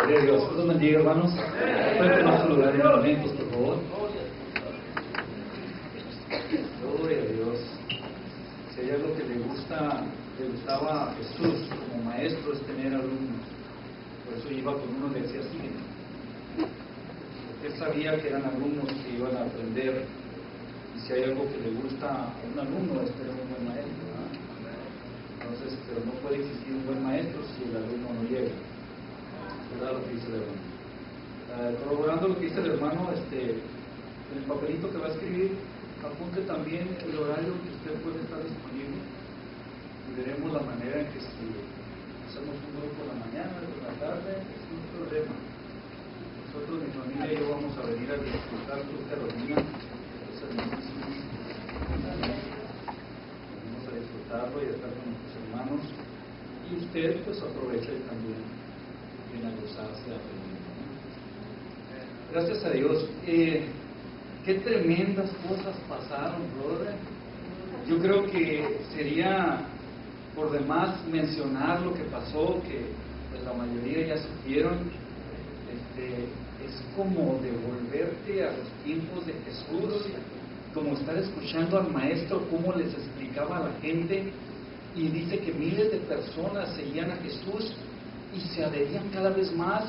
Gloria a Dios. Dios los bendiga, hermanos. Pueden tomar su lugar en momentos, por favor. Gloria a Dios. Si hay algo que le gustaba a Jesús como maestro, es tener alumnos. Por eso iba con uno y le decía, sígueme. Porque él sabía que eran alumnos que iban a aprender. Y si hay algo que le gusta a un alumno, es tener un buen maestro, ¿no? Entonces, pero no puede existir un buen maestro si el alumno no llega. ¿Verdad lo que dice el hermano? Corroborando lo que dice el hermano, en el papelito que va a escribir, apunte también el horario que usted puede estar disponible y veremos la manera en que si hacemos un grupo por la mañana, por la tarde, es un problema. Nosotros, mi familia y yo, vamos a venir a disfrutar su Carolina, es hermosísimo. Venimos a disfrutarlo y a estar con nuestros hermanos, y usted pues aprovecha también en a gozarse, a aprender. Gracias a Dios. Qué tremendas cosas pasaron, brother. Yo creo que sería por demás mencionar lo que pasó, que pues, la mayoría ya supieron. Es como devolverte a los tiempos de Jesús, como estar escuchando al maestro cómo les explicaba a la gente, y dice que miles de personas seguían a Jesús y se adherían cada vez más,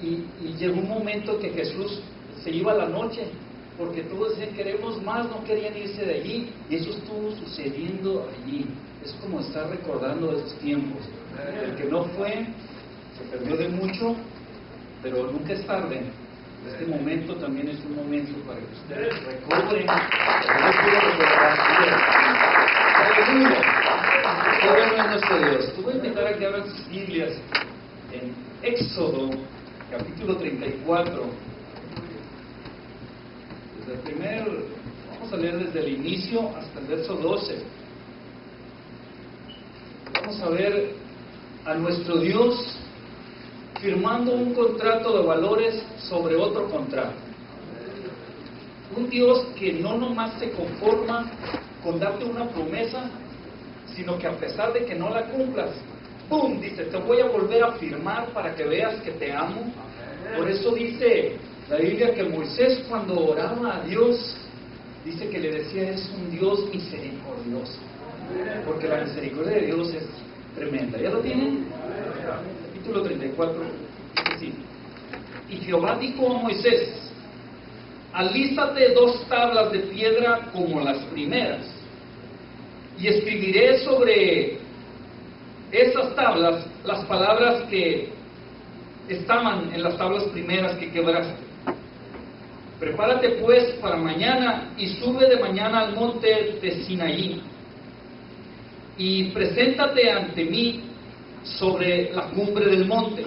y llegó un momento que Jesús se iba a la noche, porque todos decían queremos más, no querían irse de allí, y eso estuvo sucediendo allí. Es como estar recordando esos tiempos. El que no fue se perdió de mucho, pero nunca es tarde. Este momento también es un momento para que ustedes recobren, porque Dios quiere recuperar su vida. ¡Aleluya! ¡Qué bueno es nuestro Dios! Te voy a invitar a que abran sus Biblias en Éxodo, capítulo 34. Vamos a leer desde el inicio hasta el verso 12. Vamos a ver a nuestro Dios firmando un contrato de valores sobre otro contrato. Un Dios que no nomás se conforma con darte una promesa, sino que a pesar de que no la cumplas, ¡pum!, dice, te voy a volver a firmar para que veas que te amo. Por eso dice la Biblia que Moisés, cuando oraba a Dios, dice que le decía, es un Dios misericordioso, porque la misericordia de Dios es tremenda. ¿Ya lo tienen? Capítulo 34, sí. Y Jehová dijo a Moisés, alístate 2 tablas de piedra como las primeras, y escribiré sobre esas tablas las palabras que estaban en las tablas primeras que quebraste. Prepárate pues para mañana y sube de mañana al monte de Sinaí y preséntate ante mí sobre la cumbre del monte.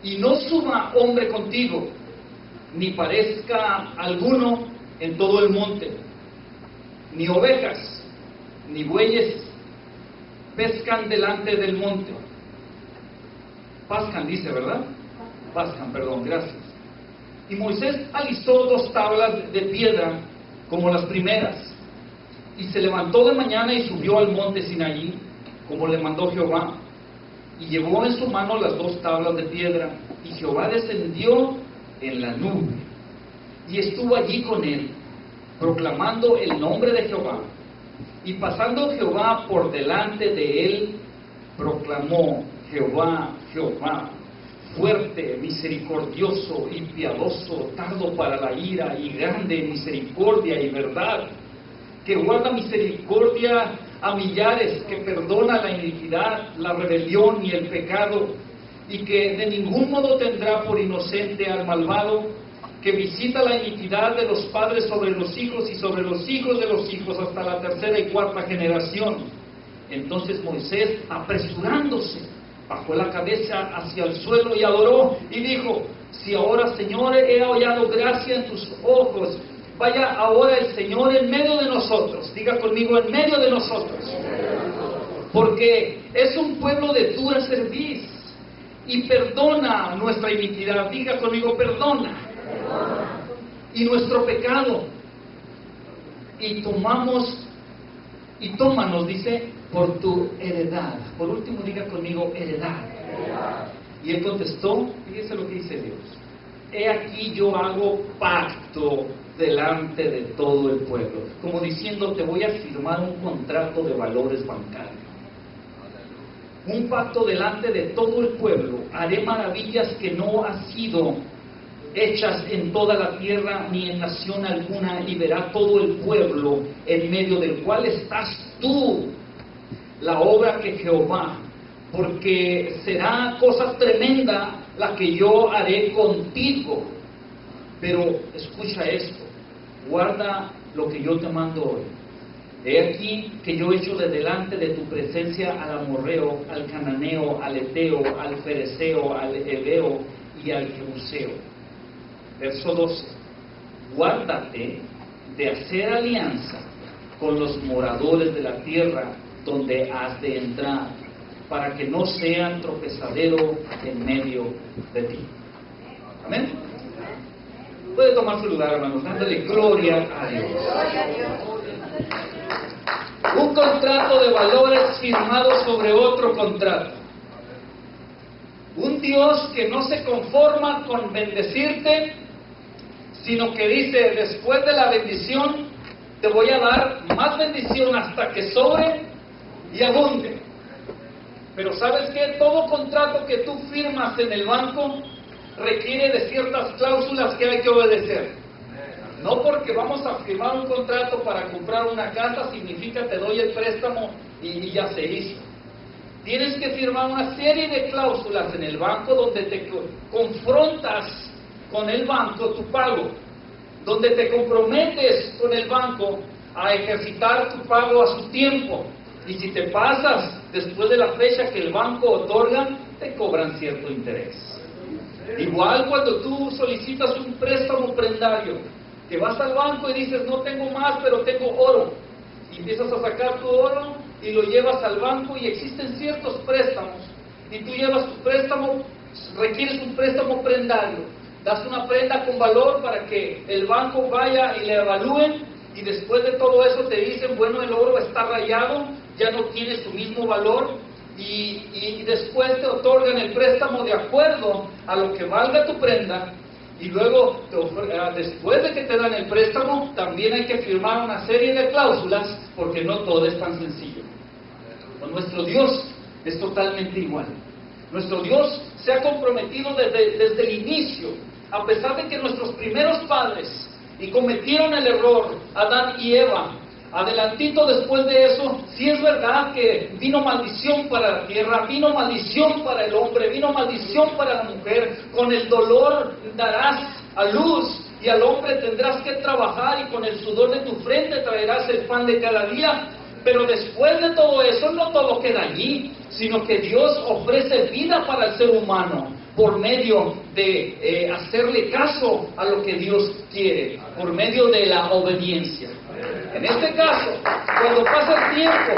Y no suba hombre contigo, ni parezca alguno en todo el monte, ni ovejas, ni bueyes pescan delante del monte. Pascan, dice, ¿verdad? Pascan, perdón, gracias. Y Moisés alistó 2 tablas de piedra como las primeras, y se levantó de mañana y subió al monte Sinaí, como le mandó Jehová, y llevó en su mano las 2 tablas de piedra, y Jehová descendió en la nube, y estuvo allí con él, proclamando el nombre de Jehová. Y pasando Jehová por delante de él, proclamó, Jehová, Jehová, fuerte, misericordioso y piadoso, tardo para la ira y grande en misericordia y verdad, que guarda misericordia a millares, que perdona la iniquidad, la rebelión y el pecado, y que de ningún modo tendrá por inocente al malvado, que visita la iniquidad de los padres sobre los hijos y sobre los hijos de los hijos hasta la 3ª y 4ª generación. Entonces Moisés, apresurándose, bajó la cabeza hacia el suelo y adoró, y dijo, si ahora, Señor, he hallado gracia en tus ojos, vaya ahora el Señor en medio de nosotros. Diga conmigo, en medio de nosotros. Porque es un pueblo de dura cerviz, y perdona nuestra iniquidad. Diga conmigo, perdona. Y nuestro pecado. Y tómanos, dice, por tu heredad. Por último, diga conmigo, heredad. Y él contestó, fíjese lo que dice Dios: he aquí yo hago pacto delante de todo el pueblo, como diciendo, te voy a firmar un contrato de valores bancarios. Un pacto delante de todo el pueblo, haré maravillas que no han sido hechas en toda la tierra ni en nación alguna, y verá todo el pueblo en medio del cual estás tú la obra que Jehová, porque será cosa tremenda la que yo haré contigo. Pero escucha esto, guarda lo que yo te mando hoy. He aquí que yo echo de delante de tu presencia al amorreo, al cananeo, al eteo, al fereceo, al heveo y al jebuseo. Verso 12. Guárdate de hacer alianza con los moradores de la tierra donde has de entrar, para que no sean tropezadero en medio de ti. Amén. Puede tomar su lugar, hermanos, dándole gloria a Dios. Un contrato de valores firmado sobre otro contrato. Un Dios que no se conforma con bendecirte, sino que dice, después de la bendición, te voy a dar más bendición hasta que sobre y abunde. Pero ¿sabes qué? Todo contrato que tú firmas en el banco requiere de ciertas cláusulas que hay que obedecer. No porque vamos a firmar un contrato para comprar una casa significa te doy el préstamo y ya se hizo. Tienes que firmar una serie de cláusulas en el banco donde te confrontas con el banco tu pago, donde te comprometes con el banco a ejercitar tu pago a su tiempo. Y si te pasas después de la fecha que el banco otorga, te cobran cierto interés. Igual cuando tú solicitas un préstamo prendario, que vas al banco y dices, no tengo más, pero tengo oro. Y empiezas a sacar tu oro y lo llevas al banco, y existen ciertos préstamos. Y tú llevas tu préstamo, requieres un préstamo prendario. Das una prenda con valor para que el banco vaya y le evalúen, y después de todo eso te dicen, bueno, el oro está rayado, ya no tiene su mismo valor, y después te otorgan el préstamo de acuerdo a lo que valga tu prenda. Y luego, después de que te dan el préstamo, también hay que firmar una serie de cláusulas, porque no todo es tan sencillo. Con nuestro Dios es totalmente igual. Nuestro Dios se ha comprometido desde el inicio, a pesar de que nuestros primeros padres y cometieron el error, Adán y Eva. Adelantito después de eso, sí es verdad que vino maldición para la tierra, vino maldición para el hombre, vino maldición para la mujer. Con el dolor darás a luz, y al hombre tendrás que trabajar, y con el sudor de tu frente traerás el pan de cada día. Pero después de todo eso, no todo queda allí, sino que Dios ofrece vida para el ser humano por medio de hacerle caso a lo que Dios quiere, por medio de la obediencia. En este caso, cuando pasa el tiempo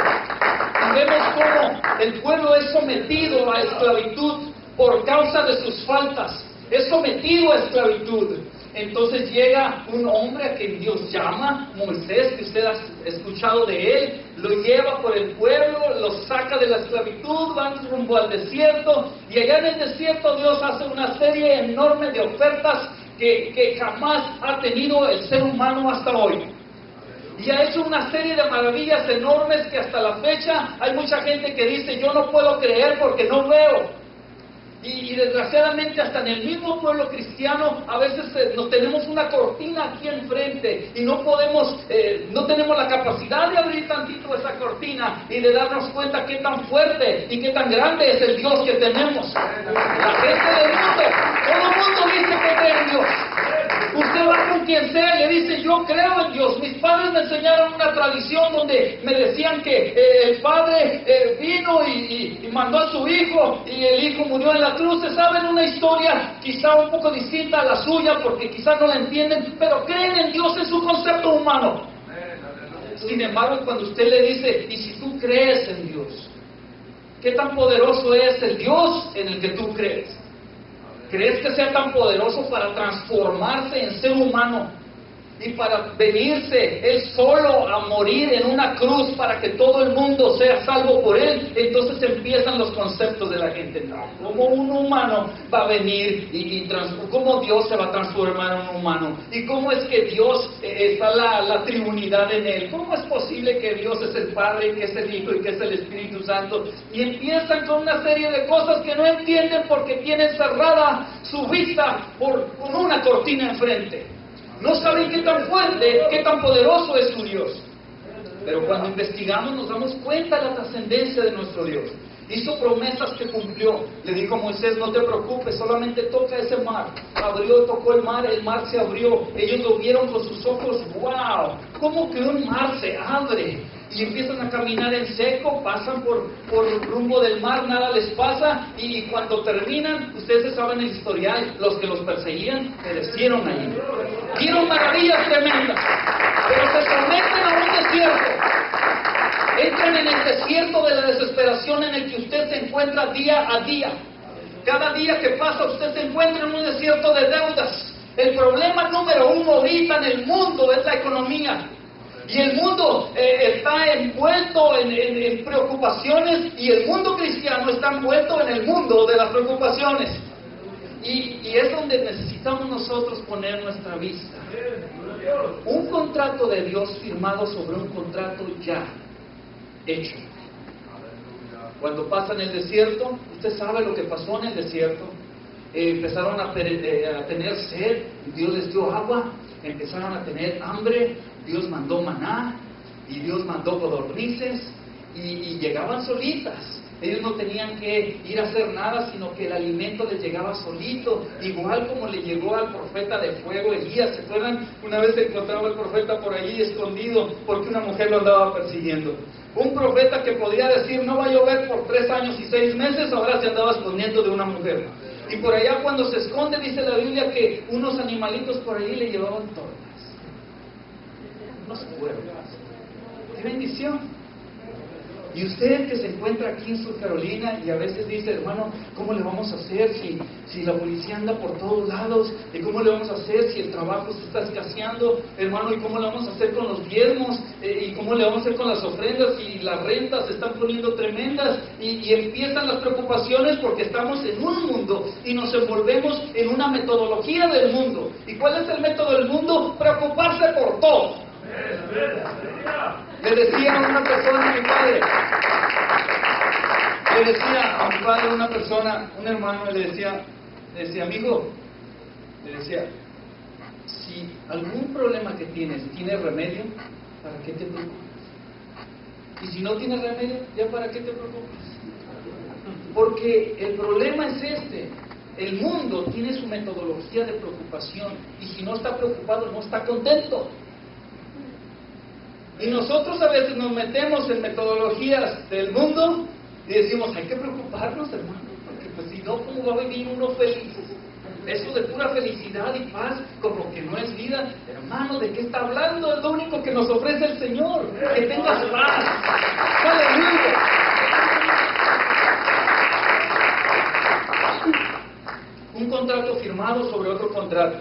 y vemos cómo el pueblo es sometido a esclavitud por causa de sus faltas, es sometido a esclavitud, entonces llega un hombre a quien Dios llama, Moisés, que usted ha escuchado de él, lo lleva por el pueblo, lo saca de la esclavitud, van rumbo al desierto, y allá en el desierto Dios hace una serie enorme de ofertas que jamás ha tenido el ser humano hasta hoy. Y ha hecho una serie de maravillas enormes que hasta la fecha hay mucha gente que dice, yo no puedo creer porque no veo. Y desgraciadamente hasta en el mismo pueblo cristiano a veces nos tenemos una cortina aquí enfrente y no podemos, no tenemos la capacidad de abrir tantito esa cortina y de darnos cuenta qué tan fuerte y qué tan grande es el Dios que tenemos. La gente del mundo, todo el mundo dice que cree en Dios. Usted va con quien sea y le dice, yo creo en Dios. Mis padres me enseñaron una tradición donde me decían que el padre vino y mandó a su hijo, y el hijo murió en la cruz. Se saben una historia quizá un poco distinta a la suya, porque quizá no la entienden, pero creen en Dios en su concepto humano. Sin embargo, cuando usted le dice, y si tú crees en Dios, ¿qué tan poderoso es el Dios en el que tú crees? ¿Crees que sea tan poderoso para transformarse en ser humano y para venirse Él solo a morir en una cruz para que todo el mundo sea salvo por Él, entonces empiezan los conceptos de la gente. No, ¿cómo un humano va a venir cómo Dios se va a transformar en un humano? ¿Y cómo es que Dios está la Trinidad en Él? ¿Cómo es posible que Dios es el Padre, que es el Hijo y que es el Espíritu Santo? Y empiezan con una serie de cosas que no entienden porque tienen cerrada su vista con una cortina enfrente. No saben qué tan fuerte, qué tan poderoso es su Dios. Pero cuando investigamos nos damos cuenta de la trascendencia de nuestro Dios. Hizo promesas que cumplió. Le dijo a Moisés, no te preocupes, solamente toca ese mar. Tocó el mar se abrió. Ellos lo vieron con sus ojos. ¡Wow! ¿Cómo que un mar se abre? Y empiezan a caminar en seco, pasan por el rumbo del mar, nada les pasa, y cuando terminan, ustedes saben el historial, los que los perseguían perecieron allí. Vieron maravillas tremendas, pero se someten a un desierto. Entran en el desierto de la desesperación en el que usted se encuentra día a día. Cada día que pasa usted se encuentra en un desierto de deudas. El problema número uno ahorita en el mundo es la economía. Y el mundo está envuelto en preocupaciones, y el mundo cristiano está envuelto en el mundo de las preocupaciones. Y es donde necesitamos nosotros poner nuestra vista. Un contrato de Dios firmado sobre un contrato ya hecho. Cuando pasan el desierto, usted sabe lo que pasó en el desierto. Empezaron a tener sed, Dios les dio agua. Empezaron a tener hambre, Dios mandó maná, y Dios mandó codornices, y llegaban solitas. Ellos no tenían que ir a hacer nada, sino que el alimento les llegaba solito, igual como le llegó al profeta de fuego Elías. ¿Se acuerdan? Una vez se encontraba el profeta por allí escondido, porque una mujer lo andaba persiguiendo. Un profeta que podía decir, no va a llover por 3 años y 6 meses, ahora se andaba escondiendo de una mujer. Y por allá cuando se esconde, dice la Biblia que unos animalitos por allí le llevaban tortas, unos cuervos. ¡Qué bendición! Y usted que se encuentra aquí en Sur Carolina y a veces dice, hermano, ¿cómo le vamos a hacer si la policía anda por todos lados? ¿Y cómo le vamos a hacer si el trabajo se está escaseando? Hermano, ¿y cómo le vamos a hacer con los diezmos? ¿Y cómo le vamos a hacer con las ofrendas? Y las rentas se están poniendo tremendas. Y empiezan las preocupaciones porque estamos en un mundo y nos envolvemos en una metodología del mundo. ¿Y cuál es el método del mundo? Preocuparse por todo. Le decía a una persona a mi padre, una persona, un hermano, le decía, amigo, le decía, si algún problema que tienes tiene remedio, ¿para qué te preocupas? Y si no tiene remedio, ¿ya para qué te preocupas? Porque el problema es este. El mundo tiene su metodología de preocupación, y si no está preocupado, no está contento. Y nosotros a veces nos metemos en metodologías del mundo y decimos, hay que preocuparnos, hermano, porque pues si no, ¿cómo va a vivir uno feliz? Eso de pura felicidad y paz, como que no es vida. Hermano, ¿de qué está hablando? Es lo único que nos ofrece el Señor, que tengas paz. ¡Aleluya! Un contrato firmado sobre otro contrato.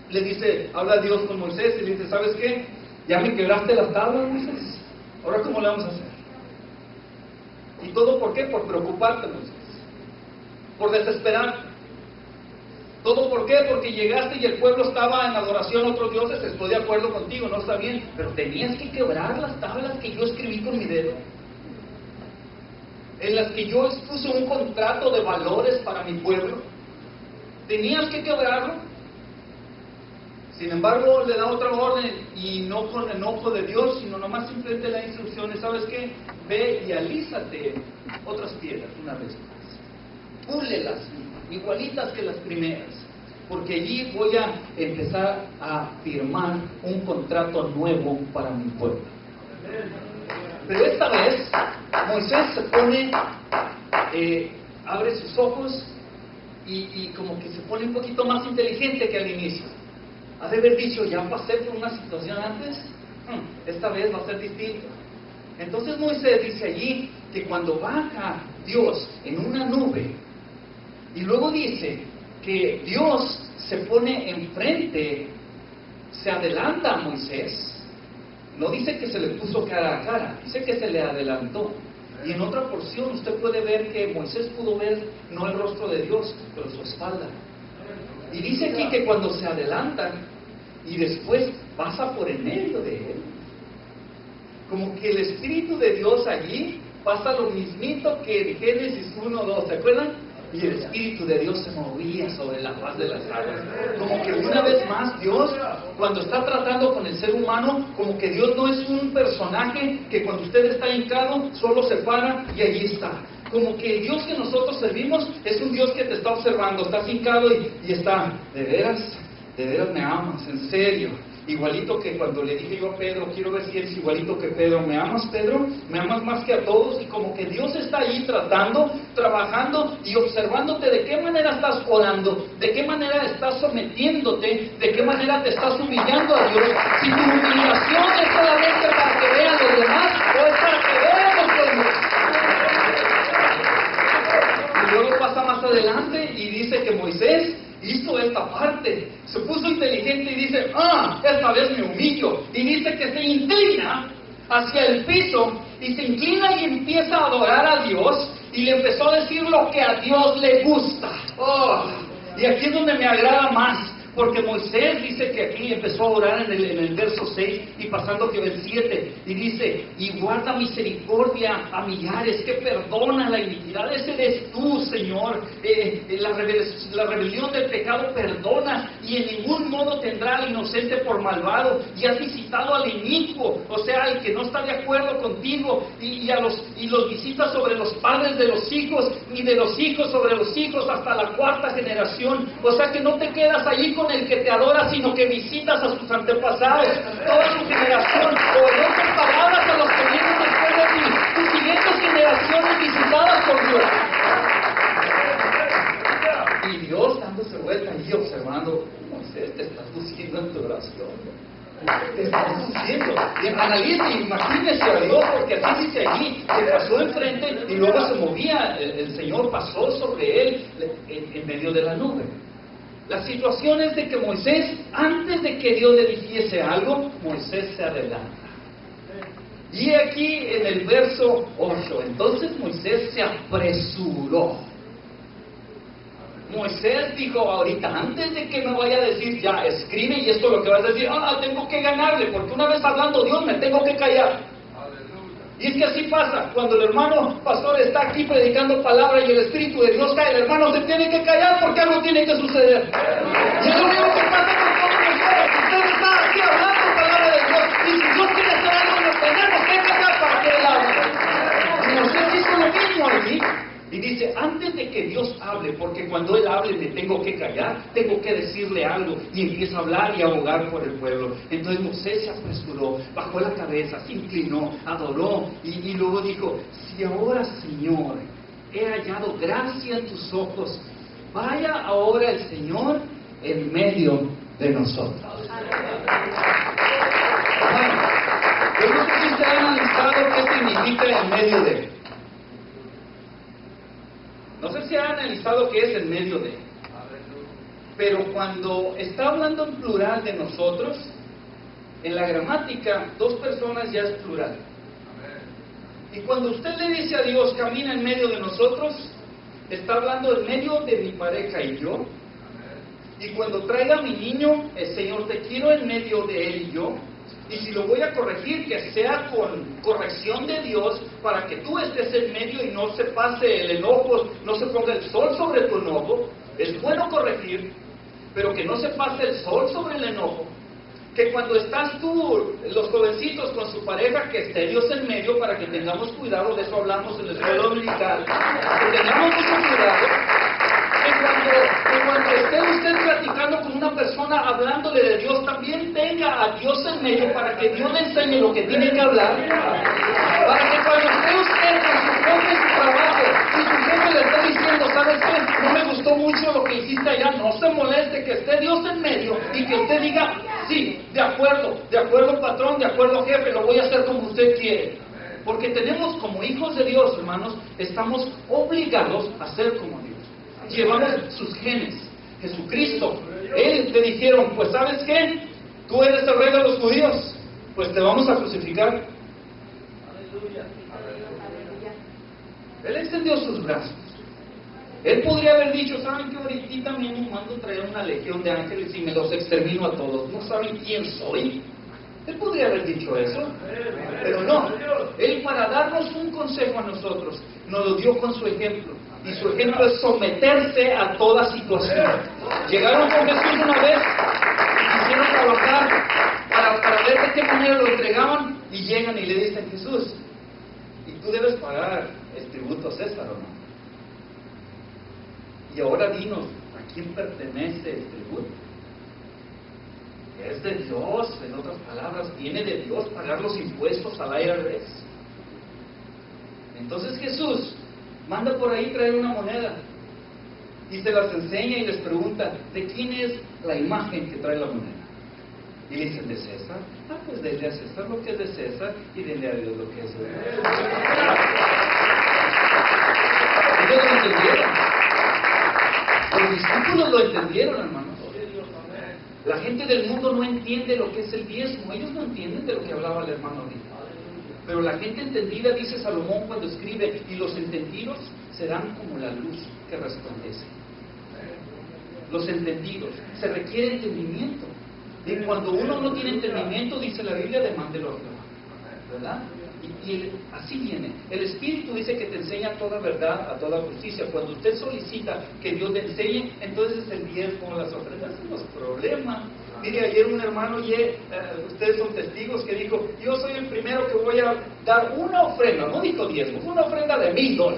Le dice, habla Dios con Moisés y le dice, ¿sabes qué? Ya me quebraste las tablas, Moisés. Ahora, ¿cómo le vamos a hacer? ¿Y todo por qué? Por preocuparte, Moisés. Por desesperarte. ¿Todo por qué? Porque llegaste y el pueblo estaba en adoración a otros dioses. Estoy de acuerdo contigo, no está bien. Pero tenías que quebrar las tablas que yo escribí con mi dedo, en las que yo expuse un contrato de valores para mi pueblo. Tenías que quebrarlo. Sin embargo, le da otra orden, y no con enojo de Dios, sino nomás simplemente la instrucción. ¿Sabes qué? Ve y alízate otras piedras una vez más. Púlelas, igualitas que las primeras, porque allí voy a empezar a firmar un contrato nuevo para mi pueblo. Pero esta vez, Moisés se pone, abre sus ojos y como que se pone un poquito más inteligente que al inicio. Ha de haber dicho, ya pasé por una situación antes, esta vez va a ser distinto. Entonces Moisés dice allí que cuando baja Dios en una nube, y luego dice que Dios se pone enfrente se adelanta a Moisés. No dice que se le puso cara a cara, dice que se le adelantó. Y en otra porción usted puede ver que Moisés pudo ver no el rostro de Dios, pero su espalda. Y dice aquí que cuando se adelantan y después pasa por en medio de él, como que el Espíritu de Dios allí pasa lo mismito que en Génesis 1:2, ¿se acuerdan? Y el Espíritu de Dios se movía sobre la faz de las aguas. Como que una vez más Dios, cuando está tratando con el ser humano, como que Dios no es un personaje que cuando usted está hincado, solo se para y allí está. Como que el Dios que nosotros servimos es un Dios que te está observando, estás hincado y está, ¿de veras me amas? ¿En serio? Igualito que cuando le dije yo a Pedro, quiero ver si eres igualito que Pedro. ¿Me amas, Pedro? ¿Me amas más que a todos? Y como que Dios está ahí tratando, trabajando y observándote de qué manera estás orando, de qué manera estás sometiéndote, de qué manera te estás humillando a Dios. Si tu humillación es solamente para que vean los demás o es para que vean los demás. Y luego pasa más adelante y dice que Moisés hizo esta parte, se puso inteligente y dice, esta vez me humillo. Y dice que se inclina hacia el piso y se inclina y empieza a adorar a Dios y le empezó a decir lo que a Dios le gusta. Y aquí es donde me agrada más, porque Moisés dice que aquí empezó a orar en el verso 6 y pasando que el 7 y dice, y guarda misericordia a millares, que perdona la iniquidad. Ese eres tú, Señor. La rebelión del pecado perdona y en ningún modo tendrá al inocente por malvado, y has visitado al inicuo, o sea, al que no está de acuerdo contigo, y los visitas sobre los padres de los hijos y de los hijos sobre los hijos hasta la 4ª generación. O sea que no te quedas allí con el que te adora, sino que visitas a sus antepasados, toda su generación, o en otras palabras, a los que vienen después de ti, tus siguientes generaciones visitadas por Dios. Y Dios dándose vuelta allí observando, Moisés, te estás luciendo en tu oración. Te estás luciendo. Y analice, imagínese a Dios, porque así dice allí, se pasó enfrente y luego se movía, el Señor pasó sobre él en medio de la nube. La situación es de que Moisés, antes de que Dios le dijese algo, Moisés se adelanta. Y aquí en el verso 8, entonces Moisés se apresuró. Moisés dijo, ahorita, antes de que me vaya a decir, ya, escribe y esto es lo que vas a decir, tengo que ganarle, porque una vez hablando Dios me tengo que callar. Y es que así pasa, cuando el hermano pastor está aquí predicando palabra y el Espíritu de Dios cae, el hermano se tiene que callar porque algo tiene que suceder. Y es lo único que pasa con todos nosotros. Usted está aquí hablando palabra de Dios, y si Dios quiere hacer algo, nos tenemos que callar para que Él hable. Y Moisés hizo lo mismo allí. Y dice, antes de que Dios hable, porque cuando Él hable me tengo que callar, tengo que decirle algo, y empieza a hablar y a abogar por el pueblo. Entonces Moisés se apresuró, bajó la cabeza, se inclinó, adoró, y luego dijo, si ahora, Señor, he hallado gracia en tus ojos, vaya ahora el Señor en medio de nosotros. Bueno, yo no sé si usted ha analizado qué significa en medio de. No sé si ha analizado qué es en medio de. Pero cuando está hablando en plural de nosotros, en la gramática, 2 personas ya es plural. Y cuando usted le dice a Dios, camina en medio de nosotros, está hablando en medio de mi pareja y yo. Y cuando traiga a mi niño, el Señor, te quiero en medio de él y yo. Y si lo voy a corregir, que sea con corrección de Dios, para que tú estés en medio y no se pase el enojo, no se ponga el sol sobre tu enojo. Es bueno corregir, pero que no se pase el sol sobre el enojo. Que cuando estás tú, los jovencitos con su pareja, que esté Dios en medio, para que tengamos cuidado, de eso hablamos en la escuela dominical, que tengamos mucho cuidado. Que cuando esté usted platicando con una persona hablándole de Dios, también tenga a Dios en medio para que Dios le enseñe lo que tiene que hablar. Para que cuando esté usted con su jefe en su trabajo y su jefe le está diciendo, ¿sabes qué? No me gustó mucho lo que hiciste allá, no se moleste, que esté Dios en medio y que usted diga, sí, de acuerdo patrón, de acuerdo jefe, lo voy a hacer como usted quiere. Porque tenemos como hijos de Dios, hermanos, estamos obligados a ser como Dios. Llevamos sus genes. Jesucristo, Él le dijeron, pues ¿sabes qué? tú eres el rey de los judíos, pues te vamos a crucificar. Él extendió sus brazos. Él podría haber dicho, ¿saben qué? Ahorita mismo mando traer una legión de ángeles y me los extermino a todos. ¿No saben quién soy? Él podría haber dicho eso, pero no. Él, para darnos un consejo a nosotros, nos lo dio con su ejemplo. Y su ejemplo es someterse a toda situación. Llegaron con Jesús una vez y quisieron trabajar para ver de qué manera lo entregaban, y llegan y le dicen, Jesús, y tú debes pagar el tributo a César, ¿o no? Y ahora dinos, ¿a quién pertenece el tributo? Es de Dios, en otras palabras, viene de Dios pagar los impuestos al IRS. Entonces Jesús manda por ahí traer una moneda y se las enseña y les pregunta, ¿de quién es la imagen que trae la moneda? Y le dicen, ¿de César? Ah, pues denle a César lo que es de César y denle a Dios lo que es de Dios. Ellos lo entendieron. Los discípulos lo entendieron, hermanos. La gente del mundo no entiende lo que es el diezmo. Ellos no entienden de lo que hablaba el hermano ahorita. Pero la gente entendida, dice Salomón cuando escribe, y los entendidos serán como la luz que resplandece. Los entendidos. Se requiere entendimiento. Y cuando uno no tiene entendimiento, dice la Biblia, demándelo a Jehová. ¿Verdad? Y así viene. El Espíritu dice que te enseña toda verdad, a toda justicia. Cuando usted solicita que Dios le enseñe, entonces el diezmo, las ofrendas, son los problemas. Mire, ayer un hermano, ustedes son testigos, que dijo, yo soy el primero que voy a dar una ofrenda, no dijo diezmo, una ofrenda de $1,000.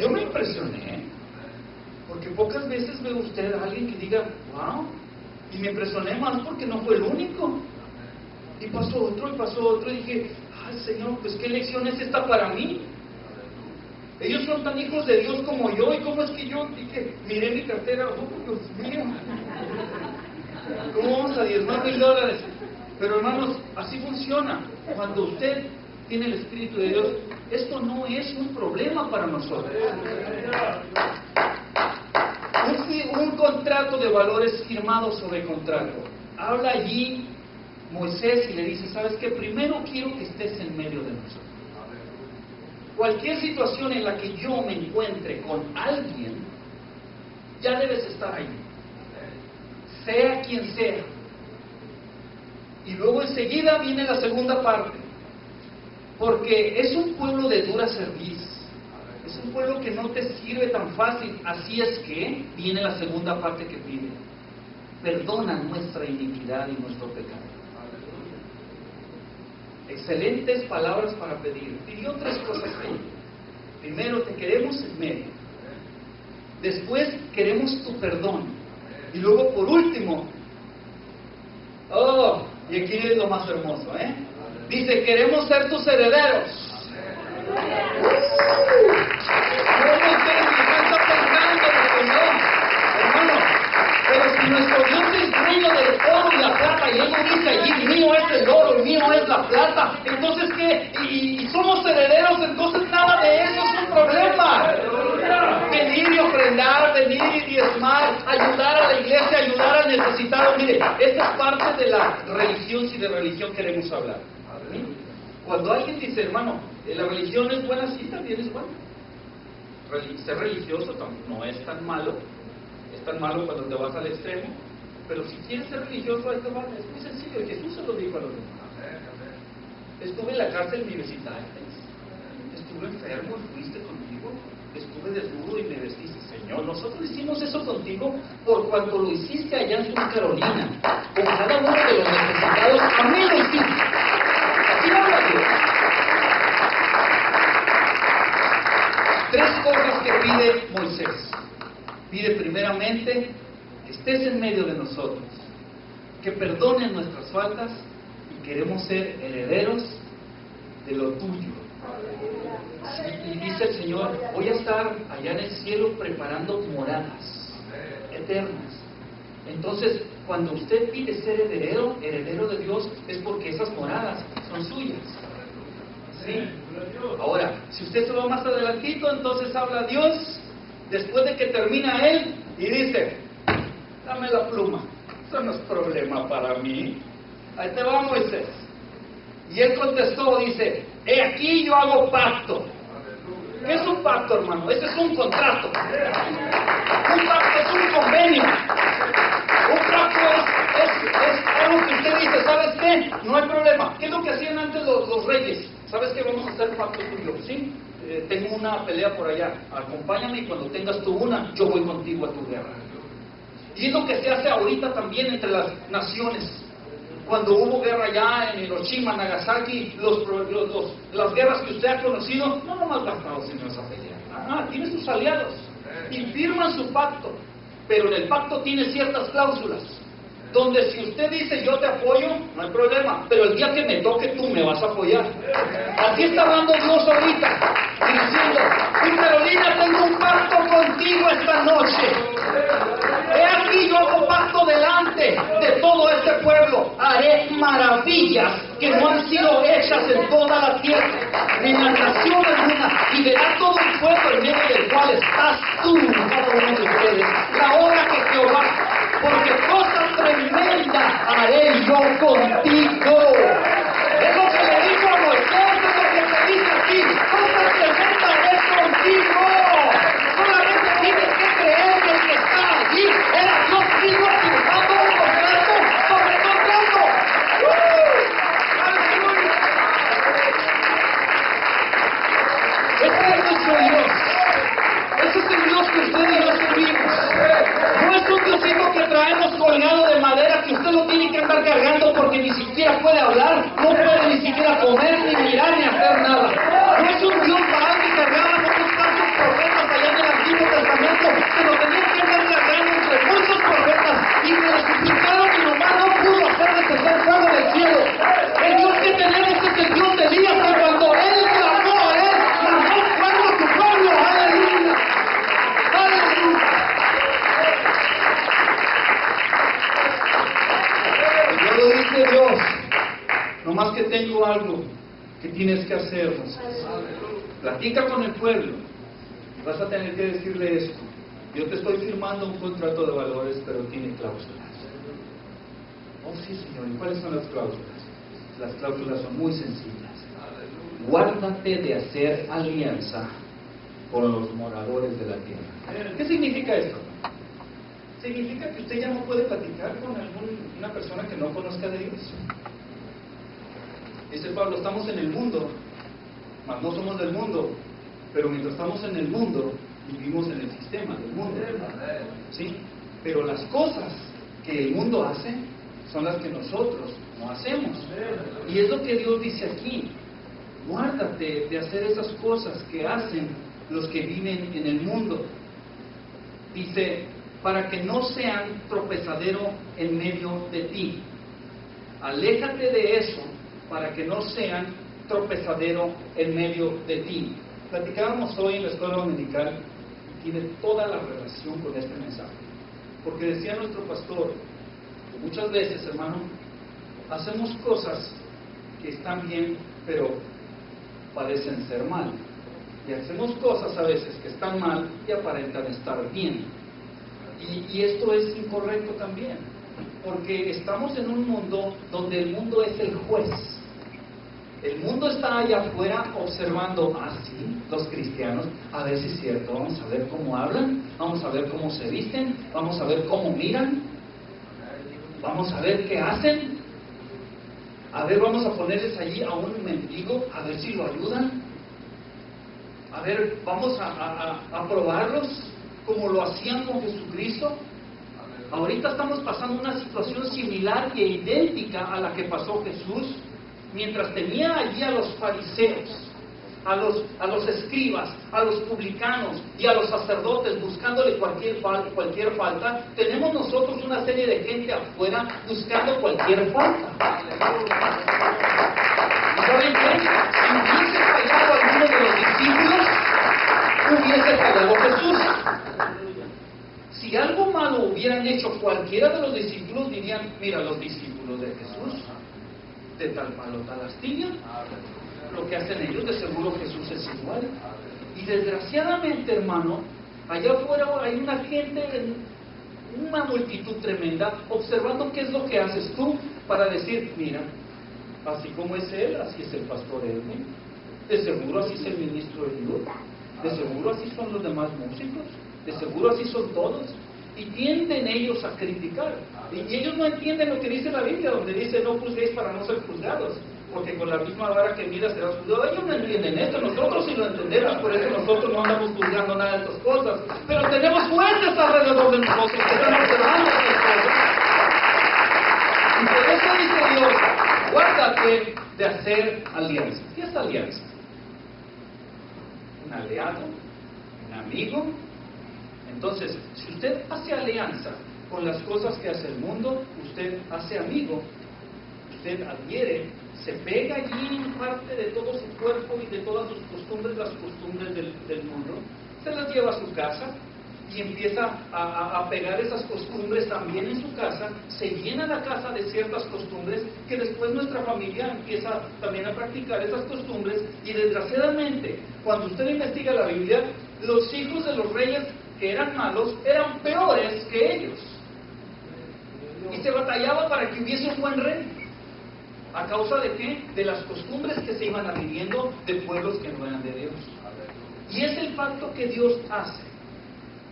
Yo me impresioné, porque pocas veces ve usted a alguien que diga, wow, y me impresioné más porque no fue el único. Y pasó otro, y dije, ay Señor, pues qué lección es esta para mí. Ellos son tan hijos de Dios como yo, y cómo es que yo dije, miré mi cartera, oh Dios mío, ¿cómo vamos a diezmar $1,000? Pero hermanos, así funciona. Cuando usted tiene el Espíritu de Dios, esto no es un problema para nosotros. Un contrato de valores firmado sobre contrato. Habla allí Moisés y le dice, ¿sabes qué? Primero quiero que estés en medio de nosotros. Cualquier situación en la que yo me encuentre con alguien, ya debes estar ahí. Sea quien sea. Y luego enseguida viene la segunda parte. Porque es un pueblo de dura cerviz. Es un pueblo que no te sirve tan fácil. Así es que viene la segunda parte que pide. Perdona nuestra iniquidad y nuestro pecado. Excelentes palabras para pedir. Pidió 3 cosas ahí. Primero, te queremos en medio. Después, queremos tu perdón. Y luego, por último, y aquí es lo más hermoso, dice, queremos ser tus herederos. Hermano, pero si nuestro Dios es dueño del oro y la plata, y Él nos dice allí, mío es el oro y mío es la plata, entonces ¿qué? Y somos herederos, entonces nada de eso es un problema. Venir y ofrendar, venir y diezmar, ayudar a la iglesia, ayudar al necesitado. Mire, esta es parte de la religión, si de religión queremos hablar. Cuando alguien dice, hermano, la religión es buena, sí, también es buena. Ser religioso no es tan malo. Es tan malo cuando te vas al extremo. Pero si quieres ser religioso, ahí te va. Es muy sencillo. Jesús se lo dijo a los demás. Estuve en la cárcel y me visitaste. Estuve enfermo y fuiste conmigo. Estuve desnudo y me vestiste. Señor, nosotros hicimos eso contigo por cuanto lo hiciste allá en Sur Carolina. Con cada uno de los necesitados, a mí lo hiciste. Así habla Dios. 3 cosas que pide Moisés. Pide primeramente que estés en medio de nosotros, que perdonen nuestras faltas, y queremos ser herederos de lo tuyo. Y dice el Señor, voy a estar allá en el cielo preparando moradas eternas. Entonces, cuando usted pide ser heredero de Dios, es porque esas moradas son suyas. ¿Sí? Ahora, si usted se va más adelantito, entonces habla Dios, después de que termina Él, y dice, dame la pluma. Eso no es problema para mí. Ahí te va Moisés. Y él contestó, dice, he aquí yo hago pacto. ¿Qué es un pacto, hermano? Ese es un contrato. Un pacto es un convenio. Un pacto es algo que usted dice, ¿sabes qué? No hay problema. ¿Qué es lo que hacían antes los reyes? ¿Sabes qué? Vamos a hacer pacto tuyo, ¿sí? Tengo una pelea por allá. Acompáñame y cuando tengas tú una, yo voy contigo a tu guerra. Y es lo que se hace ahorita también entre las naciones. Cuando hubo guerra allá en Hiroshima, Nagasaki, las guerras que usted ha conocido, no nomás va a Estados Unidos a pelear. Tiene sus aliados y firman su pacto, pero en el pacto tiene ciertas cláusulas, donde si usted dice yo te apoyo, no hay problema, pero el día que me toque tú me vas a apoyar. Así está hablando Dios ahorita, diciendo, y Carolina, tengo un pacto contigo esta noche. He aquí yo hago pacto delante de todo este pueblo. Haré maravillas que no han sido hechas en toda la tierra, ni en las naciones una, y verá todo el pueblo en medio del cual estás tú, cada uno de ustedes, la obra que Jehová, porque cosas tremendas haré yo contigo. Es lo que le dijo a Moisés, es lo que te dice aquí, cosas tremendas haré contigo. Solamente tienes que creer que el que está allí era Dios mismo firmando un contrato sobre contrato. Ese es nuestro Dios. Ese es el Dios que usted y yo servimos. No es un Diosito que traemos colgado de madera que usted lo tiene que andar cargando porque ni siquiera puede hablar, no puede ni siquiera comer, ni mirar, ni hacer nada. No es un Dios para que cargaban otros tantos profetas allá en el Antiguo Testamento, que lo tenían que andar cargando entre muchos profetas y que le suplicaron y nomás no pudo hacer descender fuego del cielo. El Dios que tenemos es el Dios de Elías, que cuando él clamó a él, clamó fuego a su pueblo. ¡Aleluya! ¡Aleluya! Y luego dice Dios, nomás que tengo algo que tienes que hacer, Moisés. Platica con el pueblo y vas a tener que decirle esto. Yo te estoy firmando un contrato de valores, pero tiene cláusulas. Oh, sí, Señor. ¿Y cuáles son las cláusulas? Las cláusulas son muy sencillas. Guárdate de hacer alianza con los moradores de la tierra. ¿Qué significa esto? Significa que usted ya no puede platicar con una persona que no conozca de Dios. Dice Pablo, estamos en el mundo, mas no somos del mundo, pero mientras estamos en el mundo, vivimos en el sistema del mundo. ¿Sí? Pero las cosas que el mundo hace son las que nosotros no hacemos. Y es lo que Dios dice aquí. Guárdate de hacer esas cosas que hacen los que viven en el mundo. Dice, para que no sean tropezadero en medio de ti. Aléjate de eso, para que no sean tropezadero en medio de ti. Platicábamos hoy en la escuela dominical y tiene toda la relación con este mensaje. Porque decía nuestro pastor que muchas veces, hermano, hacemos cosas que están bien, pero parecen ser mal. Y hacemos cosas a veces que están mal y aparentan estar bien. Y esto es incorrecto también, porque estamos en un mundo donde el mundo es el juez. El mundo está allá afuera observando, sí, los cristianos, a ver si es cierto, vamos a ver cómo hablan, vamos a ver cómo se visten, vamos a ver cómo miran, vamos a ver qué hacen, a ver, vamos a ponerles allí a un mendigo, a ver si lo ayudan, a ver, vamos a probarlos como lo hacían con Jesucristo. Ahorita estamos pasando una situación similar e idéntica a la que pasó Jesús. Mientras tenía allí a los fariseos, a los escribas, a los publicanos y a los sacerdotes buscándole cualquier falta, tenemos nosotros una serie de gente afuera buscando cualquier falta. ¿Y saben qué? Si hubiese fallado alguno de los discípulos, hubiese fallado Jesús. Si algo malo hubieran hecho cualquiera de los discípulos, dirían, mira, los discípulos de Jesús de tal palo tal astilla, lo que hacen ellos, de seguro Jesús es igual. Y desgraciadamente, hermano, allá afuera hay una gente una multitud tremenda, observando qué es lo que haces tú para decir, mira, así como es él, así es el pastor Edwin, de seguro así es el ministro Eliud, de seguro así son los demás músicos, de seguro así son todos. Y tienden ellos a criticar. Y ellos no entienden lo que dice la Biblia, donde dice no juzguéis para no ser juzgados, porque con la misma vara que miras serás juzgado. Ellos no entienden esto, nosotros sí lo entendemos, por eso nosotros no andamos juzgando nada de estas cosas. Pero tenemos fuentes alrededor de nosotros que están observando estas cosas. Y por eso dice Dios, guárdate de hacer alianza. ¿Qué es alianza? ¿Un aliado? ¿Un amigo? Entonces, si usted hace alianza con las cosas que hace el mundo, usted hace amigo, usted adhiere, se pega allí en parte de todo su cuerpo y de todas sus costumbres, las costumbres del mundo, se las lleva a su casa y empieza a pegar esas costumbres también en su casa, se llena la casa de ciertas costumbres que después nuestra familia empieza también a practicar esas costumbres y desgraciadamente, cuando usted investiga la Biblia, los hijos de los reyes que eran malos, eran peores que ellos. Y se batallaba para que hubiese un buen rey. ¿A causa de qué? De las costumbres que se iban adquiriendo de pueblos que no eran de Dios. Y es el pacto que Dios hace.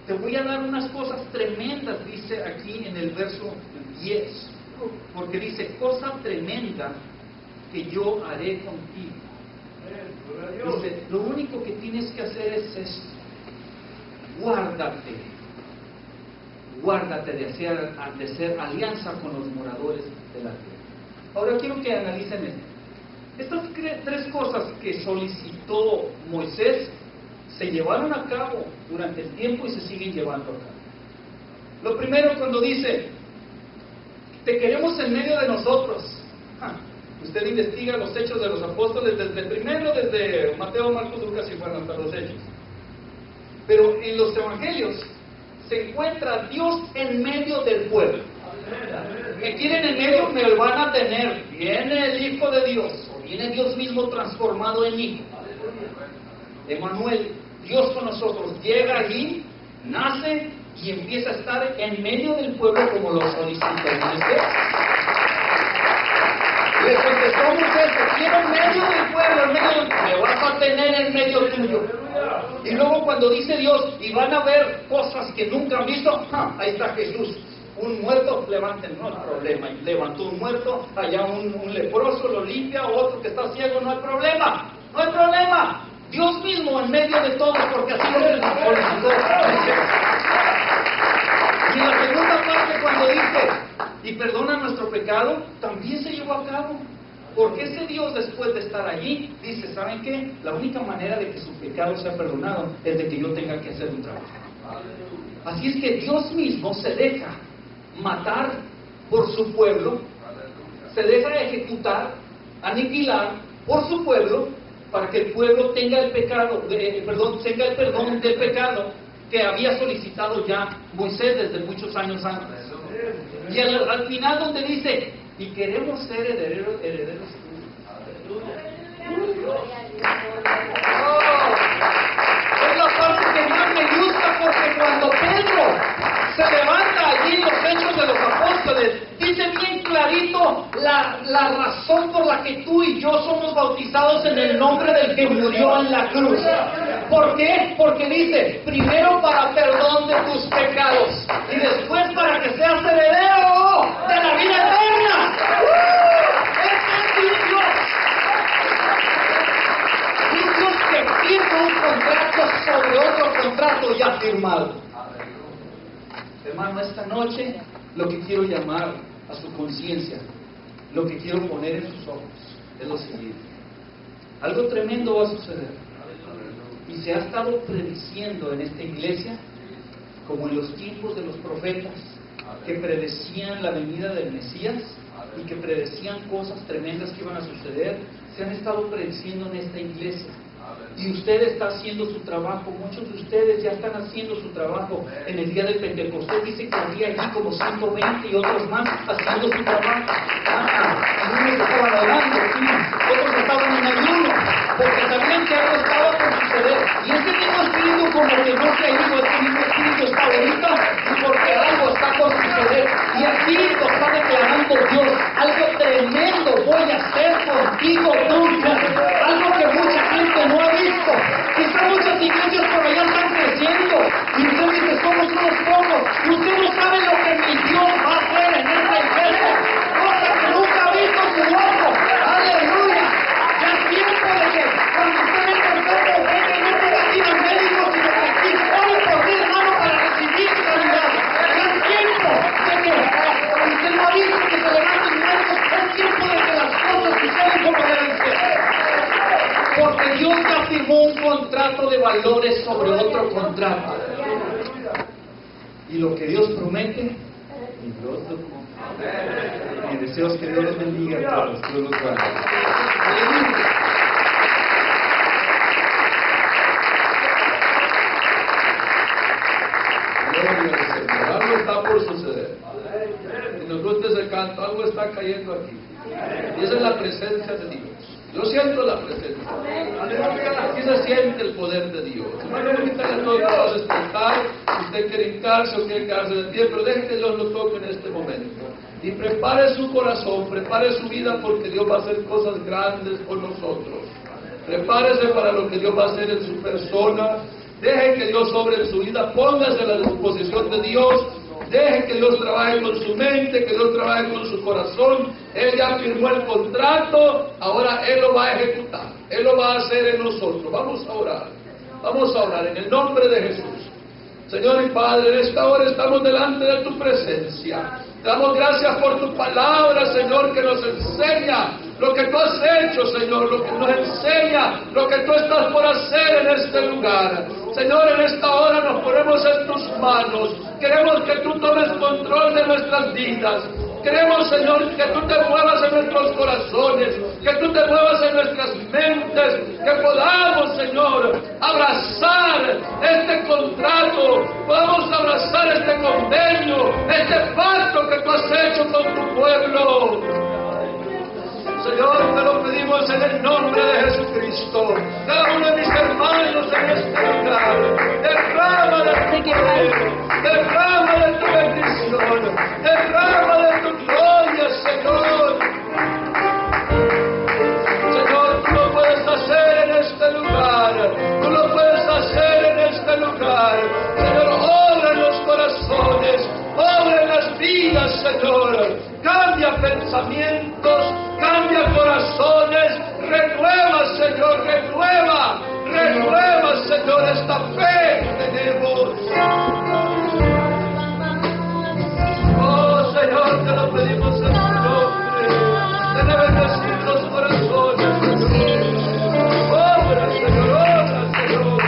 Te voy a dar unas cosas tremendas, dice aquí en el verso 10. Porque dice, cosa tremenda que yo haré contigo. Dice, lo único que tienes que hacer es esto. Guárdate de hacer alianza con los moradores de la tierra. Ahora quiero que analicen esto. Estas tres cosas que solicitó Moisés se llevaron a cabo durante el tiempo y se siguen llevando a cabo. Lo primero, cuando dice, te queremos en medio de nosotros. Usted investiga los hechos de los apóstoles desde Mateo, Marcos, Lucas y Juan hasta los hechos. Pero en los evangelios se encuentra Dios en medio del pueblo. Me quieren en medio, me lo van a tener. Viene el Hijo de Dios, o viene Dios mismo transformado en Hijo. Emanuel, Dios con nosotros, llega allí, nace y empieza a estar en medio del pueblo como lo solicitó Moisés. Le contestó Moisés, te quiero en medio del pueblo, me vas a tener en medio tuyo. Y luego cuando dice Dios, y van a ver cosas que nunca han visto, ahí está Jesús. Un muerto, levanten, no hay problema. Levantó un muerto, allá un leproso lo limpia, otro que está ciego, no hay problema. No hay problema. Dios mismo en medio de todos, porque así lo solicitó. Y en la segunda parte cuando dice, y perdona nuestro pecado, también se llevó a cabo. Porque ese Dios, después de estar allí, dice, ¿saben qué? La única manera de que su pecado sea perdonado es de que yo tenga que hacer un trabajo. Así es que Dios mismo se deja matar por su pueblo, se deja ejecutar, aniquilar por su pueblo, para que el pueblo tenga el pecado, tenga el perdón del pecado que había solicitado ya Moisés desde muchos años antes. Y al final donde dice, y queremos ser herederos es la parte que más me gusta, porque cuando Pedro se levanta allí en los hechos de los apóstoles, dice bien clarito la razón por la que tú y yo somos bautizados en el nombre del que murió en la cruz. ¿Por qué? Porque dice, primero para perdón de tus pecados y después para que seas heredero de la vida eterna. ¡Este es un Dios! Un Dios que firma un contrato sobre otro contrato ya firmado. Hermano, esta noche lo que quiero llamar a su conciencia, lo que quiero poner en sus ojos, es lo siguiente. Algo tremendo va a suceder. Y se ha estado prediciendo en esta iglesia, como en los tiempos de los profetas, que predecían la venida del Mesías y que predecían cosas tremendas que iban a suceder. Se han estado prediciendo en esta iglesia. Y usted está haciendo su trabajo, muchos de ustedes ya están haciendo su trabajo. En el día del Pentecostés dice que había allí como 120 y otros más haciendo su trabajo. Algunos estaban orando, otros estaban en ayuno, porque sabían que algo estaba por suceder. Y ese mismo espíritu como que no se ha ido, ese mismo espíritu está ahorita, y porque algo está le valores sobre otro contrato. Y lo que Dios promete, y Dios lo cumple. Mi deseo es que Dios los bendiga a todos, que Dios los guarde. Algo está por suceder. Si nos gusta ese canto, algo está cayendo aquí. Y esa es la presencia de Dios. Yo siento la presencia. Aquí se siente el poder de Dios. Hermano, ahorita ya todos vamos a despertar. Si usted quiere hincarse o quiere quedarse de pie, pero deje que Dios lo toque en este momento. Y prepare su corazón, prepare su vida, porque Dios va a hacer cosas grandes con nosotros. Prepárese para lo que Dios va a hacer en su persona. Deje que Dios sobre en su vida, póngase a la disposición de Dios. Deje que Dios trabaje con su mente, que Dios trabaje con su corazón. Él ya firmó el contrato, ahora Él lo va a ejecutar. Él lo va a hacer en nosotros. Vamos a orar. Vamos a orar en el nombre de Jesús. Señor y Padre, en esta hora estamos delante de tu presencia. Te damos gracias por tu palabra, Señor, que nos enseña lo que tú has hecho, Señor, lo que nos enseña, lo que tú estás por hacer en este lugar. Señor, en esta hora nos ponemos en tus manos. Queremos que tú tomes control de nuestras vidas. Queremos, Señor, que tú te muevas en nuestros corazones, que tú te muevas en nuestras mentes, que podamos, Señor, abrazar este contrato, podamos abrazar este convenio, este pacto que tú has hecho con tu pueblo. Señor, te lo pedimos en el nombre de Jesucristo. Cada uno de mis hermanos en este lugar, derrama de tu poder, derrama de tu bendición, derrama de tu gloria, Señor. Señor, tú lo puedes hacer en este lugar, tú lo puedes hacer en este lugar. Señor, obra en los corazones, obra en las vidas, Señor. Cambia pensamientos, cambia corazones, renueva, Señor, renueva, Señor, esta fe que tenemos. Oh, Señor, te lo pedimos en tu nombre. Te bendecir los corazones, Señor. Obra, Señor, obra, Señor.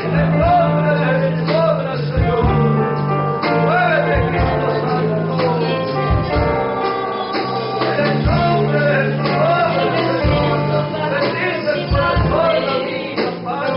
En el nombre de Jesús, obra, Señor. Mueve, Cristo Santo. En el nombre de Jesús, obra, Señor. Bendice el corazón, la vida, Padre.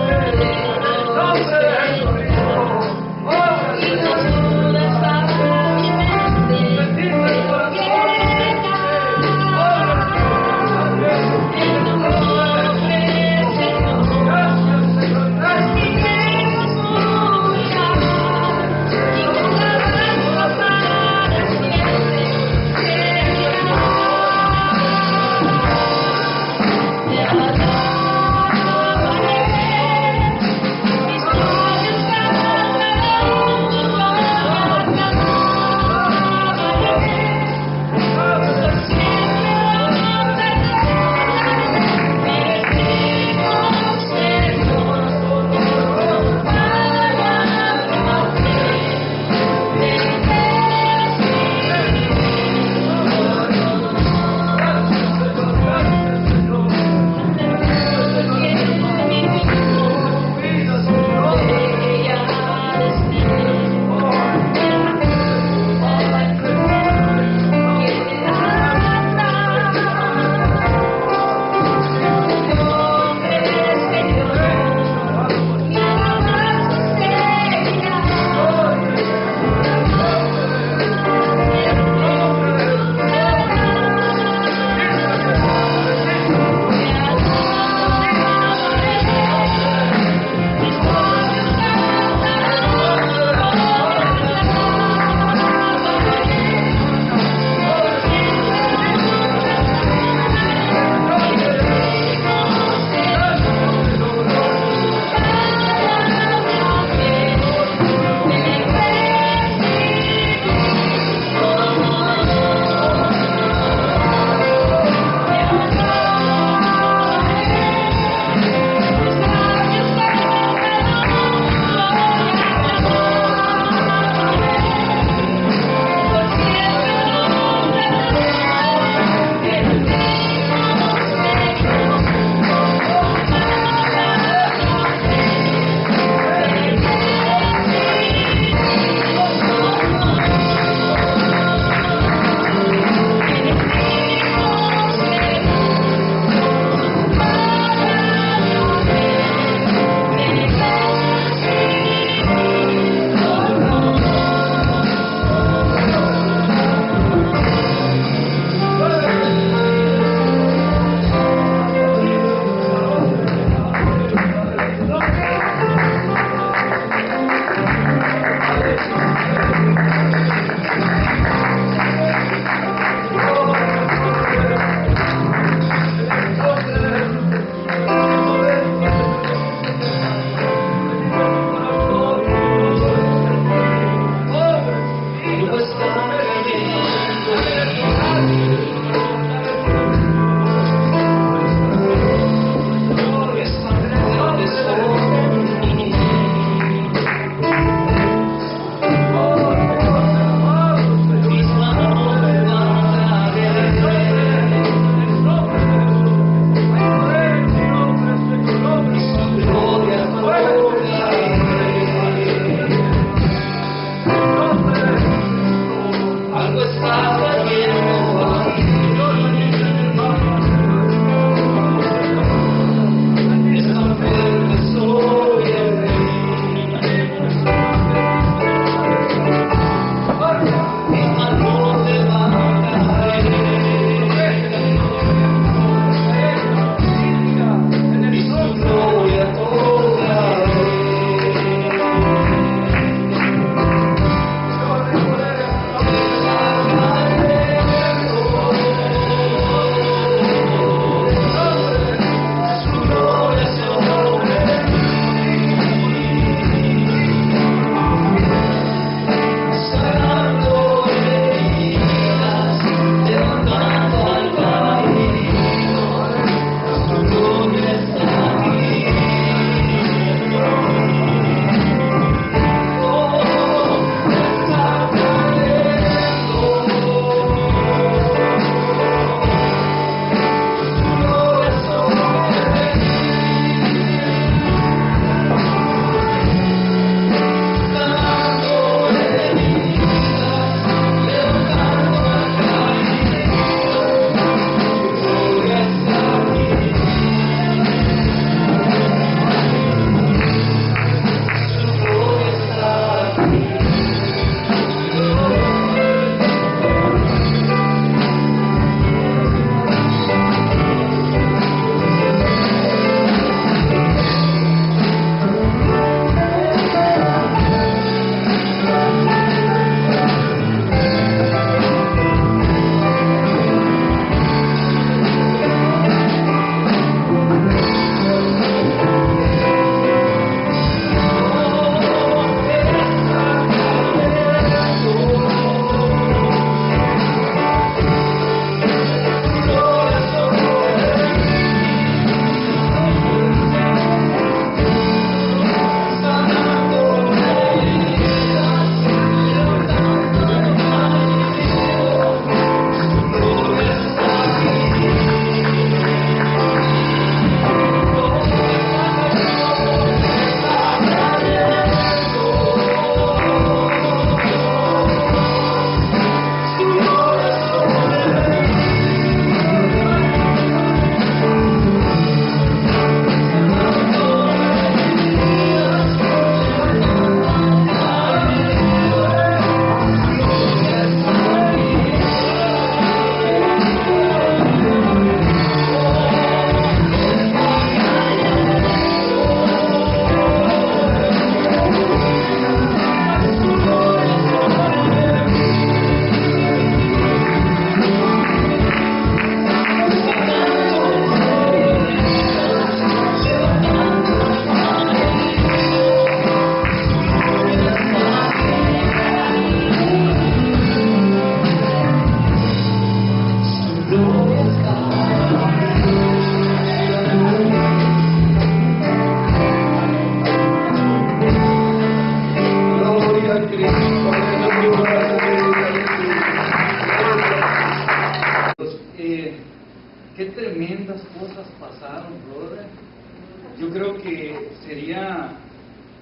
que sería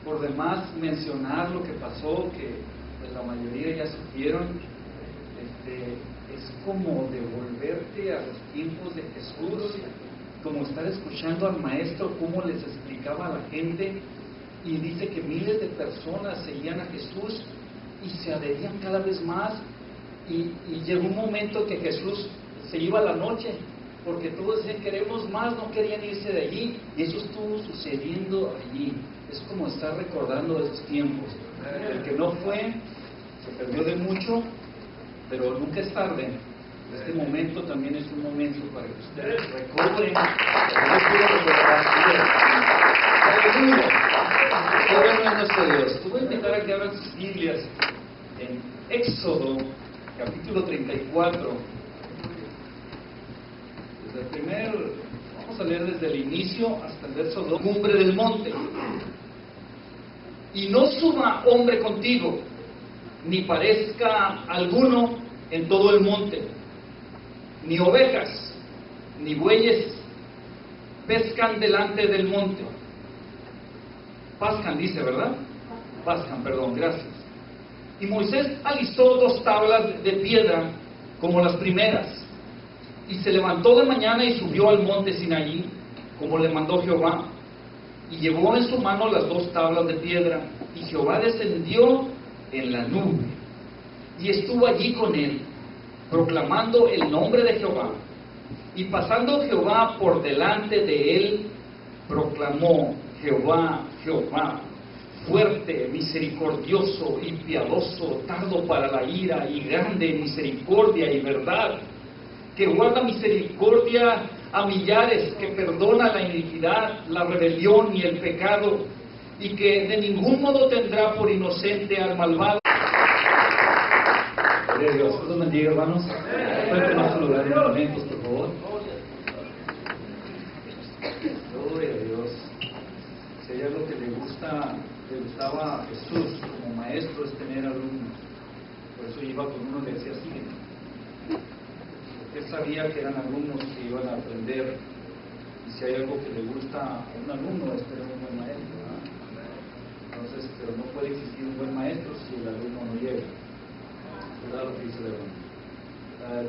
por demás mencionar lo que pasó, que pues, la mayoría ya supieron. Es como devolverte a los tiempos de Jesús, como estar escuchando al maestro cómo les explicaba a la gente, y dice que miles de personas seguían a Jesús y se adherían cada vez más, y llegó un momento que Jesús se iba a la noche, porque todos decían queremos más, no querían irse de allí, y eso estuvo sucediendo allí. Es como estar recordando esos tiempos. El que no fue se perdió de mucho, pero nunca es tarde. Este momento también es un momento para que ustedes recobren. ¡Aleluya! ¡Qué bueno es nuestro Dios! Te voy a invitar a que abran sus Biblias en Éxodo, capítulo 34. Vamos a leer desde el inicio hasta el verso 2. Cumbre del monte. Y no suba hombre contigo, ni parezca alguno en todo el monte, ni ovejas, ni bueyes pescan delante del monte. Pascan, dice, ¿verdad? Pascan, perdón, gracias. Y Moisés alistó 2 tablas de piedra como las primeras, y se levantó de mañana y subió al monte Sinaí, como le mandó Jehová, y llevó en su mano las 2 tablas de piedra, y Jehová descendió en la nube, y estuvo allí con él, proclamando el nombre de Jehová. Y pasando Jehová por delante de él, proclamó: Jehová, Jehová, fuerte, misericordioso y piadoso, tardo para la ira y grande en misericordia y verdad, que guarda misericordia a millares, que perdona la iniquidad, la rebelión y el pecado, y que de ningún modo tendrá por inocente al malvado. Gloria a Dios. Dios los bendiga, hermanos. Pueden tomar su lugar en momentos, por favor. Gloria a Dios. Si hay algo que le gustaba a Jesús como maestro, es tener alumnos. Por eso iba con uno y le decía: sígueme. Porque él sabía que eran alumnos que iban a aprender. Y si hay algo que le gusta a un alumno, es tener un buen maestro, ¿no? Entonces, pero no puede existir un buen maestro si el alumno no llega. ¿Verdad lo que dice el hermano?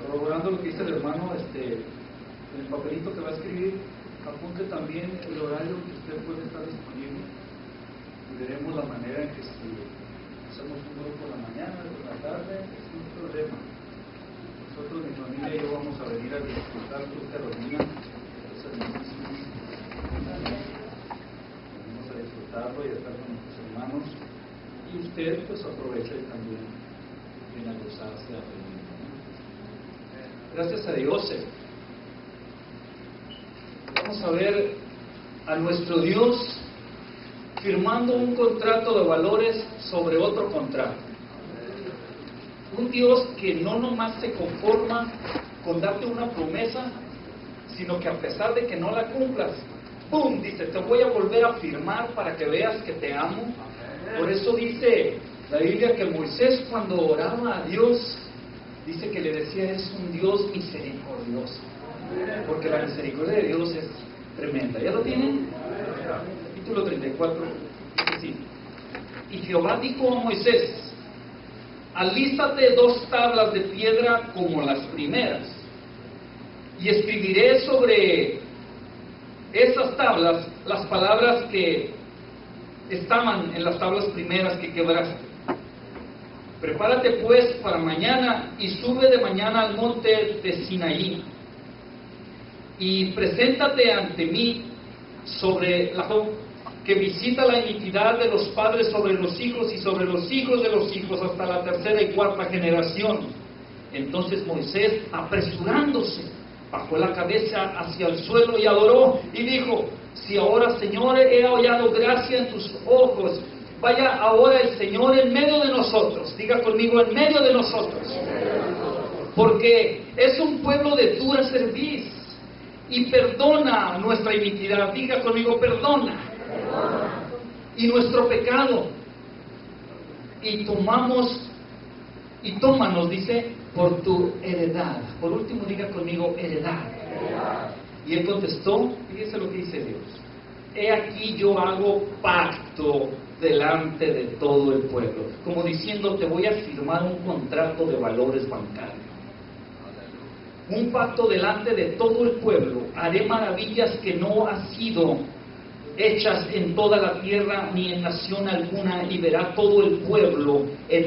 Corroborando lo que dice el hermano, en el papelito que va a escribir, apunte también el horario que usted puede estar disponible, y veremos la manera en que si hacemos un grupo por la mañana, por la tarde, es un problema. Nosotros, mi familia y yo, vamos a venir a disfrutar tu Carolina, venimos a disfrutarlo y a estar con nuestros hermanos, y usted pues aprovecha y también viene a gozarse, a venir. Gracias a Dios. Vamos a ver a nuestro Dios firmando un contrato de valores sobre otro contrato. Un Dios que no nomás se conforma con darte una promesa, sino que a pesar de que no la cumplas, ¡pum!, dice: te voy a volver a firmar para que veas que te amo. Por eso dice la Biblia que Moisés, cuando oraba a Dios, dice que le decía: es un Dios misericordioso, porque la misericordia de Dios es tremenda. ¿Ya lo tienen? Capítulo 34, dice así: y Jehová dijo a Moisés: alístate 2 tablas de piedra como las primeras, y escribiré sobre esas tablas las palabras que estaban en las tablas primeras que quebraste. Prepárate pues para mañana y sube de mañana al monte de Sinaí, y preséntate ante mí sobre la que visita la iniquidad de los padres sobre los hijos y sobre los hijos de los hijos hasta la 3ª y 4ª generación. Entonces Moisés, apresurándose, bajó la cabeza hacia el suelo y adoró y dijo: si ahora, Señor, he hallado gracia en tus ojos, vaya ahora el Señor en medio de nosotros. Diga conmigo: en medio de nosotros. Porque es un pueblo de dura cerviz, y perdona nuestra iniquidad. Diga conmigo: perdona. Y nuestro pecado, y tómanos, dice, por tu heredad. Por último, diga conmigo: heredad. Y él contestó, fíjese lo que dice Dios: he aquí yo hago pacto delante de todo el pueblo, como diciendo, te voy a firmar un contrato de valores bancarios. Un pacto delante de todo el pueblo, haré maravillas que no han sido hechas en toda la tierra ni en nación alguna, y verá todo el pueblo en